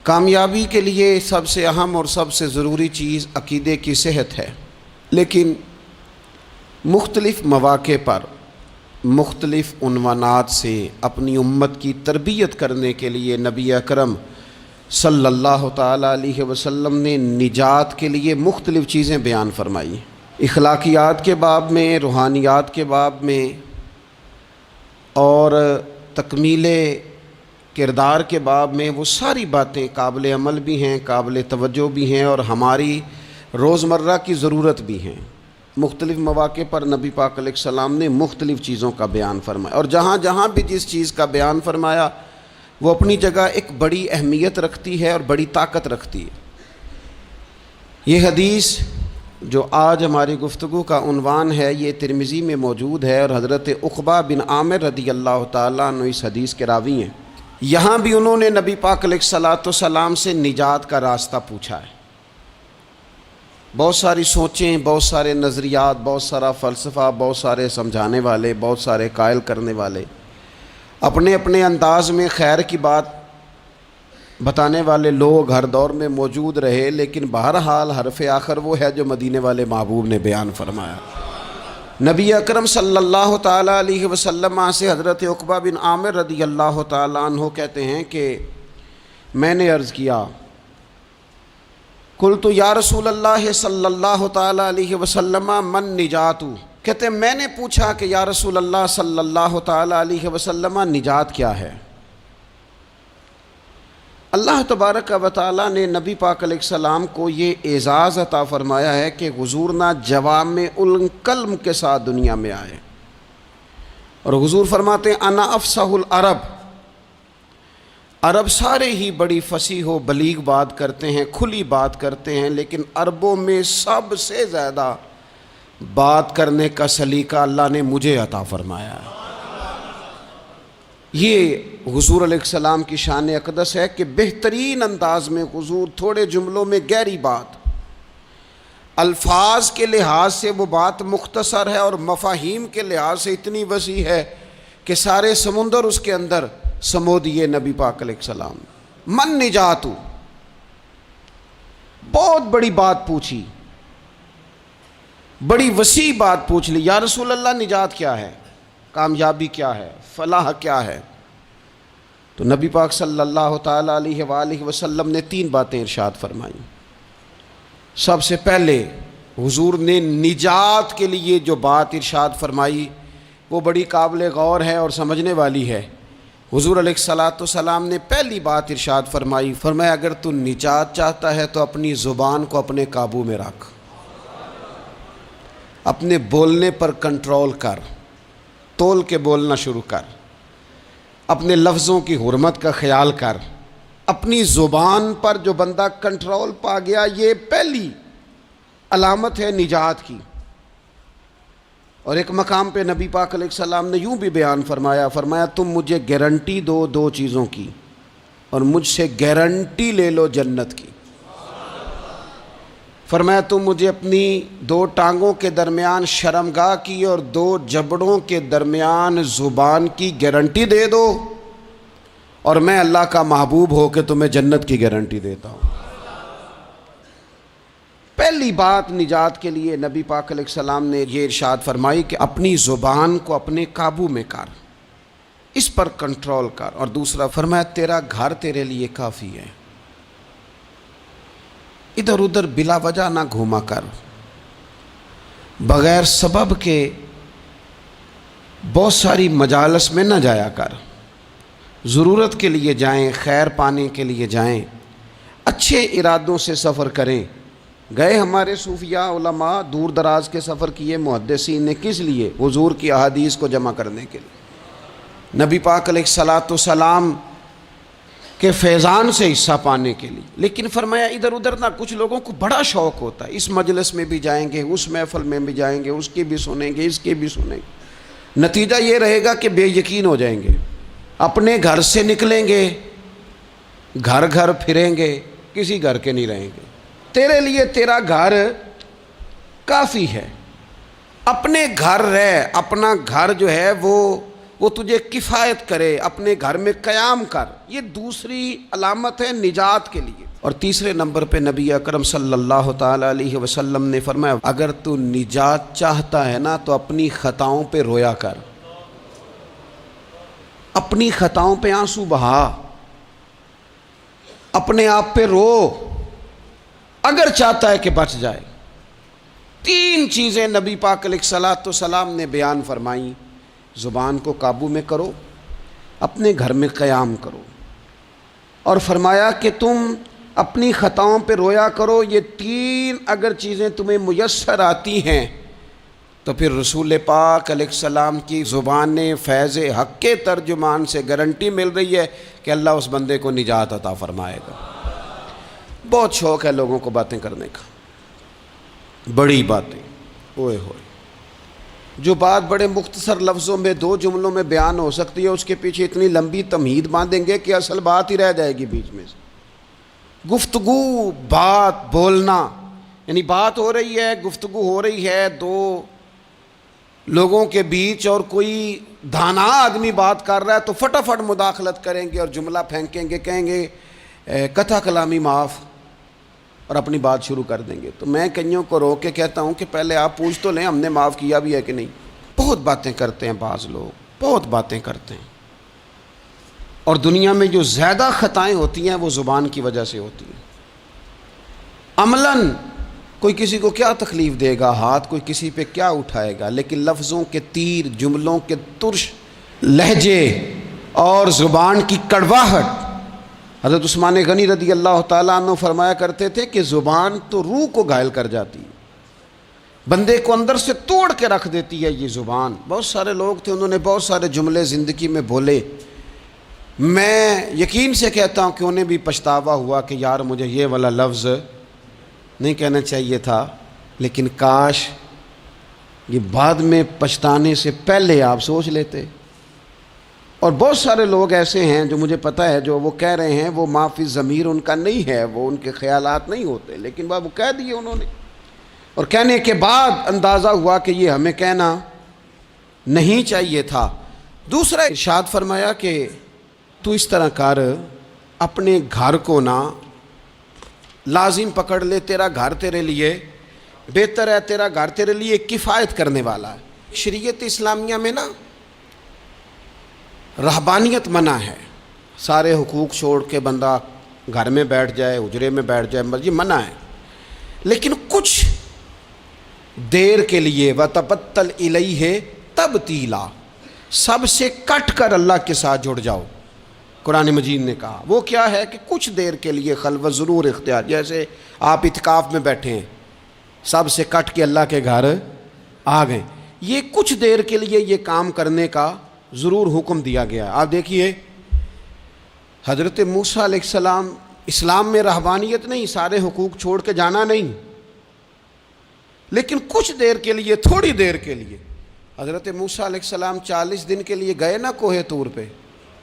کامیابی کے لیے سب سے اہم اور سب سے ضروری چیز عقیدے کی صحت ہے، لیکن مختلف مواقع پر مختلف عنوانات سے اپنی امت کی تربیت کرنے کے لیے نبی اکرم صلی اللہ تعالیٰ علیہ وسلم نے نجات کے لیے مختلف چیزیں بیان فرمائی۔ اخلاقیات کے باب میں، روحانیات کے باب میں اور تکمیل کردار کے باب میں، وہ ساری باتیں قابل عمل بھی ہیں، قابل توجہ بھی ہیں اور ہماری روزمرہ کی ضرورت بھی ہیں۔ مختلف مواقع پر نبی پاک علیہ السلام نے مختلف چیزوں کا بیان فرمایا، اور جہاں جہاں بھی جس چیز کا بیان فرمایا وہ اپنی جگہ ایک بڑی اہمیت رکھتی ہے اور بڑی طاقت رکھتی ہے۔ یہ حدیث جو آج ہماری گفتگو کا عنوان ہے، یہ ترمذی میں موجود ہے اور حضرت عقبہ بن عامر رضی اللہ تعالیٰ عنہ اس حدیث کے راوی ہیں۔ یہاں بھی انہوں نے نبی پاک علیہ السلام سے نجات کا راستہ پوچھا ہے۔ بہت ساری سوچیں، بہت سارے نظریات، بہت سارا فلسفہ، بہت سارے سمجھانے والے، بہت سارے قائل کرنے والے، اپنے اپنے انداز میں خیر کی بات بتانے والے لوگ ہر دور میں موجود رہے، لیکن بہرحال حرف آخر وہ ہے جو مدینے والے محبوب نے بیان فرمایا۔ نبی اکرم صلی اللہ تعالیٰ علیہ وسلم سے حضرت عقبہ بن عامر رضی اللہ تعالیٰ عنہ کہتے ہیں کہ میں نے عرض کیا، قلت یا رسول اللہ صلی اللہ تعالیٰ علیہ وسلم من نجات، کہتے ہیں میں نے پوچھا کہ یا رسول اللہ صلی اللہ تعالیٰ علیہ وسلم نجات کیا ہے؟ اللہ تبارک و تعالیٰ نے نبی پاک علیہ السلام کو یہ اعزاز عطا فرمایا ہے کہ حضور نہ جوامع الکلم کے ساتھ دنیا میں آئے، اور حضور فرماتے ہیں انا افصح العرب، عرب سارے ہی بڑی فصیح و بلیغ بات کرتے ہیں، کھلی بات کرتے ہیں، لیکن عربوں میں سب سے زیادہ بات کرنے کا سلیقہ اللہ نے مجھے عطا فرمایا ہے۔ یہ حضور علیہ السلام کی شان اقدس ہے کہ بہترین انداز میں حضور تھوڑے جملوں میں گہری بات، الفاظ کے لحاظ سے وہ بات مختصر ہے اور مفاہیم کے لحاظ سے اتنی وسیع ہے کہ سارے سمندر اس کے اندر سمو دیے نبی پاک علیہ السلام۔ من نجات، بہت بڑی بات پوچھی، بڑی وسیع بات پوچھ لی، یا رسول اللہ نجات کیا ہے، کامیابی کیا ہے، فلاح کیا ہے؟ تو نبی پاک صلی اللہ تعالیٰ علیہ وآلہ وسلم نے 3 باتیں ارشاد فرمائیں۔ سب سے پہلے حضور نے نجات کے لیے جو بات ارشاد فرمائی وہ بڑی قابل غور ہے اور سمجھنے والی ہے۔ حضور علیہ السلام نے پہلی بات ارشاد فرمائی، فرمایا اگر تو نجات چاہتا ہے تو اپنی زبان کو اپنے قابو میں رکھ، اپنے بولنے پر کنٹرول کر، تول کے بولنا شروع کر، اپنے لفظوں کی حرمت کا خیال کر۔ اپنی زبان پر جو بندہ کنٹرول پا گیا، یہ پہلی علامت ہے نجات کی۔ اور ایک مقام پہ نبی پاک علیہ السلام نے یوں بھی بیان فرمایا، فرمایا تم مجھے گارنٹی دو 2 چیزوں کی، اور مجھ سے گارنٹی لے لو جنت کی۔ فرمایا تم مجھے اپنی 2 ٹانگوں کے درمیان شرمگاہ کی اور 2 جبڑوں کے درمیان زبان کی گارنٹی دے دو، اور میں اللہ کا محبوب ہو کے تمہیں جنت کی گارنٹی دیتا ہوں۔ پہلی بات نجات کے لیے نبی پاک علیہ السلام نے یہ ارشاد فرمائی کہ اپنی زبان کو اپنے قابو میں کر، اس پر کنٹرول کر۔ اور دوسرا فرمایا تیرا گھر تیرے لیے کافی ہے، ادھر ادھر بلا وجہ نہ گھوما کر، بغیر سبب کے بہت ساری مجالس میں نہ جایا کر، ضرورت کے لیے جائیں، خیر پانے کے لیے جائیں، اچھے ارادوں سے سفر کریں۔ گئے ہمارے صوفیاء علماء دور دراز کے سفر کیے محدثین نے، کس لیے؟ حضور کی احادیث کو جمع کرنے کے لیے، نبی پاک علیہ السلام کے فیضان سے حصہ پانے کے لیے۔ لیکن فرمایا ادھر ادھر نہ، کچھ لوگوں کو بڑا شوق ہوتا ہے، اس مجلس میں بھی جائیں گے، اس محفل میں بھی جائیں گے، اس کی بھی سنیں گے، اس کی بھی سنیں گے، نتیجہ یہ رہے گا کہ بے یقین ہو جائیں گے، اپنے گھر سے نکلیں گے، گھر گھر پھریں گے، کسی گھر کے نہیں رہیں گے۔ تیرے لیے تیرا گھر کافی ہے، اپنے گھر رہ، اپنا گھر جو ہے وہ وہ تجھے کفایت کرے، اپنے گھر میں قیام کر، یہ دوسری علامت ہے نجات کے لیے۔ اور تیسرے نمبر پہ نبی اکرم صلی اللہ تعالیٰ علیہ وسلم نے فرمایا اگر تو نجات چاہتا ہے نا تو اپنی خطاؤں پہ رویا کر، اپنی خطاؤں پہ آنسو بہا، اپنے آپ پہ رو، اگر چاہتا ہے کہ بچ جائے۔ تین چیزیں نبی پاک علیہ الصلوۃ والسلام نے بیان فرمائیں، زبان کو قابو میں کرو، اپنے گھر میں قیام کرو، اور فرمایا کہ تم اپنی خطاؤں پہ رویا کرو۔ یہ تین اگر چیزیں تمہیں میسر آتی ہیں تو پھر رسول پاک علیہ السلام کی زبان فیض حق کے ترجمان سے گارنٹی مل رہی ہے کہ اللہ اس بندے کو نجات عطا فرمائے گا۔ بہت شوق ہے لوگوں کو باتیں کرنے کا، بڑی باتیں، اوئے ہوئے، جو بات بڑے مختصر لفظوں میں دو جملوں میں بیان ہو سکتی ہے اس کے پیچھے اتنی لمبی تمہید باندھیں گے کہ اصل بات ہی رہ جائے گی بیچ میں سے۔ گفتگو، بات، بولنا، یعنی بات ہو رہی ہے، گفتگو ہو رہی ہے دو لوگوں کے بیچ، اور کوئی دانا آدمی بات کر رہا ہے تو فٹافٹ مداخلت کریں گے اور جملہ پھینکیں گے، کہیں گے قطع کلامی معاف، اور اپنی بات شروع کر دیں گے۔ تو میں کئیوں کو روک کے کہتا ہوں کہ پہلے آپ پوچھ تو لیں ہم نے معاف کیا بھی ہے کہ نہیں۔ بہت باتیں کرتے ہیں بعض لوگ، بہت باتیں کرتے ہیں، اور دنیا میں جو زیادہ خطائیں ہوتی ہیں وہ زبان کی وجہ سے ہوتی ہیں۔ عملاً کوئی کسی کو کیا تکلیف دے گا، ہاتھ کوئی کسی پہ کیا اٹھائے گا، لیکن لفظوں کے تیر، جملوں کے ترش لہجے اور زبان کی کڑواہٹ، حضرت عثمان غنی رضی اللہ تعالیٰ عنہ فرمایا کرتے تھے کہ زبان تو روح کو گھائل کر جاتی ہے، بندے کو اندر سے توڑ کے رکھ دیتی ہے یہ زبان۔ بہت سارے لوگ تھے، انہوں نے بہت سارے جملے زندگی میں بولے، میں یقین سے کہتا ہوں کہ انہیں بھی پچھتاوا ہوا کہ یار مجھے یہ والا لفظ نہیں کہنا چاہیے تھا، لیکن کاش یہ بعد میں پچھتانے سے پہلے آپ سوچ لیتے۔ اور بہت سارے لوگ ایسے ہیں جو مجھے پتہ ہے جو وہ کہہ رہے ہیں وہ ما فی ضمیر ان کا نہیں ہے، وہ ان کے خیالات نہیں ہوتے، لیکن وہ کہہ دیے انہوں نے، اور کہنے کے بعد اندازہ ہوا کہ یہ ہمیں کہنا نہیں چاہیے تھا۔ دوسرا ارشاد فرمایا کہ تو اس طرح کر، اپنے گھر کو نہ لازم پکڑ لے، تیرا گھر تیرے لیے بہتر ہے، تیرا گھر تیرے لیے کفایت کرنے والا ہے۔ شریعت اسلامیہ میں نا رہبانیت منع ہے، سارے حقوق چھوڑ کے بندہ گھر میں بیٹھ جائے، حجرے میں بیٹھ جائے، یہ منع ہے، لیکن کچھ دیر کے لیے وَتَبَتَّلْ إِلَيْهِ تَبْتِيلًا، سب سے کٹ کر اللہ کے ساتھ جڑ جاؤ۔ قرآن مجید نے کہا وہ کیا ہے کہ کچھ دیر کے لیے خلوت ضرور اختیار، جیسے آپ اعتکاف میں بیٹھے ہیں، سب سے کٹ کے اللہ کے گھر آ گئے، یہ کچھ دیر کے لیے یہ کام کرنے کا ضرور حکم دیا گیا ہے۔ آپ دیکھیے حضرت موسیٰ علیہ السلام، اسلام میں رہبانیت نہیں، سارے حقوق چھوڑ کے جانا نہیں، لیکن کچھ دیر کے لیے، تھوڑی دیر کے لیے حضرت موسیٰ علیہ السلام 40 دن کے لیے گئے نا کوہ طور پہ،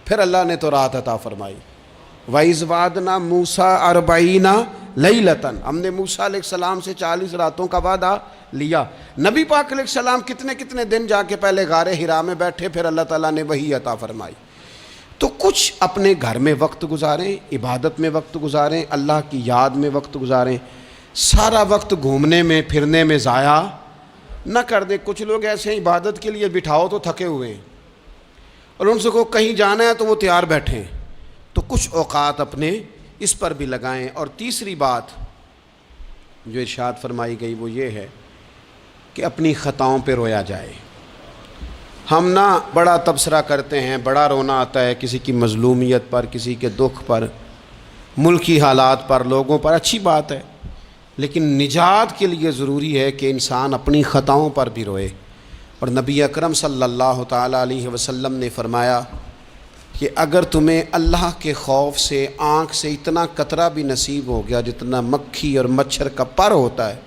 پھر اللہ نے تو رات عطا فرمائی۔ وَإِذْ وَعَدْنَا مُوسَىٰ 40 لَيْلَةً، ہم نے موسیٰ علیہ السلام سے 40 راتوں کا وعدہ لیا۔ نبی پاک علیہ السلام کتنے کتنے دن جا کے پہلے غار حرا میں بیٹھے، پھر اللہ تعالیٰ نے وحی عطا فرمائی۔ تو کچھ اپنے گھر میں وقت گزاریں، عبادت میں وقت گزاریں، اللہ کی یاد میں وقت گزاریں، سارا وقت گھومنے میں پھرنے میں ضائع نہ کر دیں۔ کچھ لوگ ایسے ہیں عبادت کے لیے بٹھاؤ تو تھکے ہوئے ہیں، اور ان سے کو کہیں جانا ہے تو وہ تیار بیٹھے ہیں، تو کچھ اوقات اپنے اس پر بھی لگائیں۔ اور تیسری بات جو ارشاد فرمائی گئی وہ یہ ہے کہ اپنی خطاؤں پہ رویا جائے۔ ہم نہ بڑا تبصرہ کرتے ہیں، بڑا رونا آتا ہے کسی کی مظلومیت پر، کسی کے دکھ پر، ملکی حالات پر، لوگوں پر، اچھی بات ہے، لیکن نجات کے لیے ضروری ہے کہ انسان اپنی خطاؤں پر بھی روئے۔ اور نبی اکرم صلی اللہ تعالیٰ علیہ وسلم نے فرمایا کہ اگر تمہیں اللہ کے خوف سے آنکھ سے اتنا قطرہ بھی نصیب ہو گیا جتنا مکھی اور مچھر کا پر ہوتا ہے،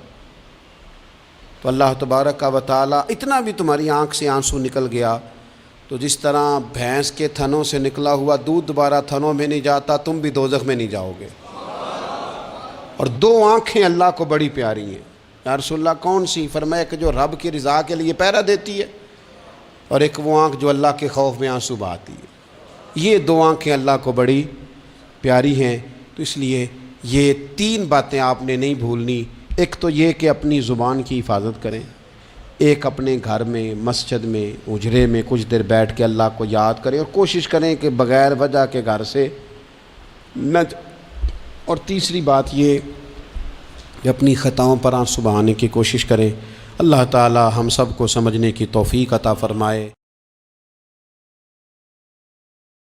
تو اللہ تبارک و تعالیٰ اتنا بھی تمہاری آنکھ سے آنسو نکل گیا تو جس طرح بھینس کے تھنوں سے نکلا ہوا دودھ دوبارہ تھنوں میں نہیں جاتا، تم بھی دوزخ میں نہیں جاؤ گے۔ اور دو آنکھیں اللہ کو بڑی پیاری ہیں۔ یا رسول اللہ کون سی؟ فرمایا کہ جو رب کی رضا کے لیے پہرا دیتی ہے، اور ایک وہ آنکھ جو اللہ کے خوف میں آنسو بہاتی ہے۔ یہ دو آنکھیں اللہ کو بڑی پیاری ہیں، تو اس لیے یہ تین باتیں آپ نے نہیں بھولنی۔ ایک تو یہ کہ اپنی زبان کی حفاظت کریں، ایک اپنے گھر میں، مسجد میں، اجرے میں کچھ دیر بیٹھ کے اللہ کو یاد کریں، اور کوشش کریں کہ بغیر وجہ کے گھر سے نہ اور تیسری بات یہ کہ اپنی خطاؤں پر آنسو بہانے کی کوشش کریں۔ اللہ تعالی ہم سب کو سمجھنے کی توفیق عطا فرمائے۔